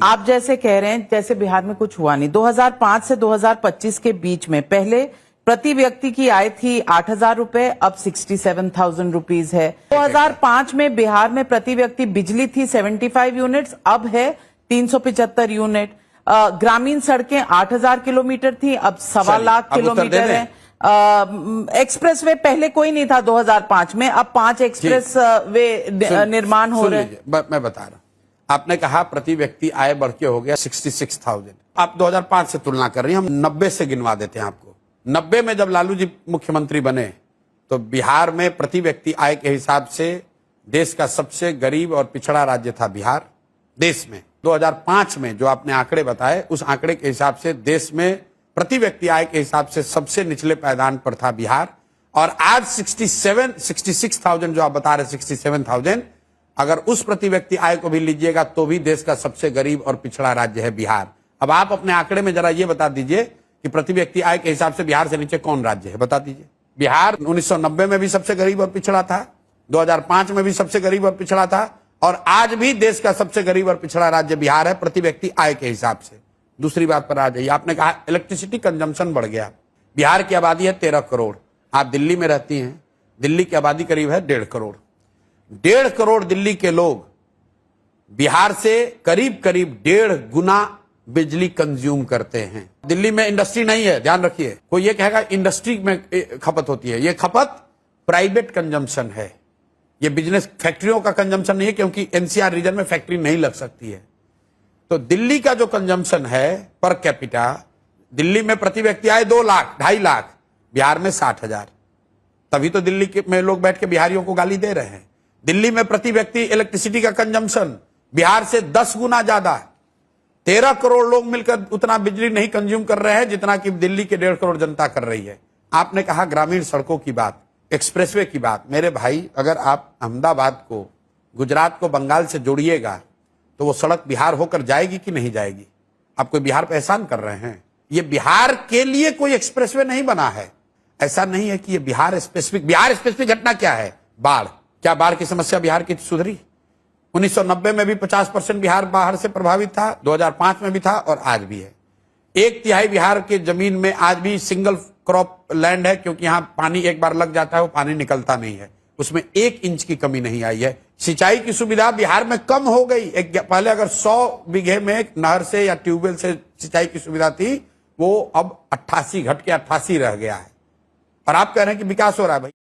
आप जैसे कह रहे हैं जैसे बिहार में कुछ हुआ नहीं। 2005 से 2025 के बीच में पहले प्रति व्यक्ति की आय थी 8,000 रुपए, अब 67,000 रुपीज है। 2005 में बिहार में प्रति व्यक्ति बिजली थी 75 यूनिट्स, अब है 375 यूनिट। ग्रामीण सड़कें 8,000 किलोमीटर थी, अब 1.25 लाख किलोमीटर है। एक्सप्रेस वे पहले कोई नहीं था 2005 में, अब 5 एक्सप्रेस वे निर्माण हो रहे हैं। मैं बता रहा हूं, आपने कहा प्रति व्यक्ति आय बढ़ के हो गया 66,000। आप 2005 से तुलना कर रही हैं, हम 90 से गिनवा देते हैं आपको। 90 में जब लालू जी मुख्यमंत्री बने तो बिहार में प्रति व्यक्ति आय के हिसाब से देश का सबसे गरीब और पिछड़ा राज्य था बिहार देश में। 2005 में जो आपने आंकड़े बताए, उस आंकड़े के हिसाब से देश में प्रति व्यक्ति आय के हिसाब से सबसे निचले पायदान पर था बिहार। और आज 66,000 जो आप बता रहे 67,000, अगर उस प्रति व्यक्ति आय को भी लीजिएगा तो भी देश का सबसे गरीब और पिछड़ा राज्य है बिहार। अब आप अपने आंकड़े में जरा ये बता दीजिए कि प्रति व्यक्ति आय के हिसाब से बिहार से नीचे कौन राज्य है, बता दीजिए। बिहार 1990 में भी सबसे गरीब और पिछड़ा था, 2005 में भी सबसे गरीब और पिछड़ा था, और आज भी देश का सबसे गरीब और पिछड़ा राज्य बिहार है प्रति व्यक्ति आय के हिसाब से। दूसरी बात पर आ जाइए, आपने कहा इलेक्ट्रिसिटी कंजम्पशन बढ़ गया। बिहार की आबादी है 13 करोड़, आप दिल्ली में रहती हैं, दिल्ली की आबादी करीब है 1.5 करोड़। 1.5 करोड़ दिल्ली के लोग बिहार से करीब करीब 1.5 गुना बिजली कंज्यूम करते हैं। दिल्ली में इंडस्ट्री नहीं है, ध्यान रखिए। कोई ये कहेगा इंडस्ट्री में खपत होती है, ये खपत प्राइवेट कंजम्पशन है, ये बिजनेस फैक्ट्रियों का कंजम्पशन नहीं है, क्योंकि एनसीआर रीजन में फैक्ट्री नहीं लग सकती है। तो दिल्ली का जो कंजम्पशन है पर कैपिटा, दिल्ली में प्रति व्यक्ति आए 2 लाख 2.5 लाख, बिहार में 60,000। तभी तो दिल्ली में लोग बैठ के बिहारियों को गाली दे रहे हैं। दिल्ली में प्रति व्यक्ति इलेक्ट्रिसिटी का कंजम्पशन बिहार से 10 गुना ज्यादा है। 13 करोड़ लोग मिलकर उतना बिजली नहीं कंज्यूम कर रहे हैं जितना कि दिल्ली के 1.5 करोड़ जनता कर रही है। आपने कहा ग्रामीण सड़कों की बात, एक्सप्रेसवे की बात। मेरे भाई, अगर आप अहमदाबाद को गुजरात को बंगाल से जोड़िएगा तो वो सड़क बिहार होकर जाएगी कि नहीं जाएगी? आप कोई बिहार पे एहसान कर रहे हैं? ये बिहार के लिए कोई एक्सप्रेसवे नहीं बना है। ऐसा नहीं है कि ये बिहार स्पेसिफिक घटना क्या है? बाढ़। क्या बाढ़ की समस्या बिहार की सुधरी? 1990 में भी 50% बिहार बाढ़ से प्रभावित था, 2005 में भी था और आज भी है। 1/3 बिहार के जमीन में आज भी सिंगल क्रॉप लैंड है, क्योंकि यहां पानी एक बार लग जाता है वो पानी निकलता नहीं है, उसमें 1 इंच की कमी नहीं आई है। सिंचाई की सुविधा बिहार में कम हो गई। पहले अगर 100 बीघे में नहर से या ट्यूबवेल से सिंचाई की सुविधा थी, वो अब 88 घट के 88 रह गया है। और आप कह रहे हैं कि विकास हो रहा है। भाई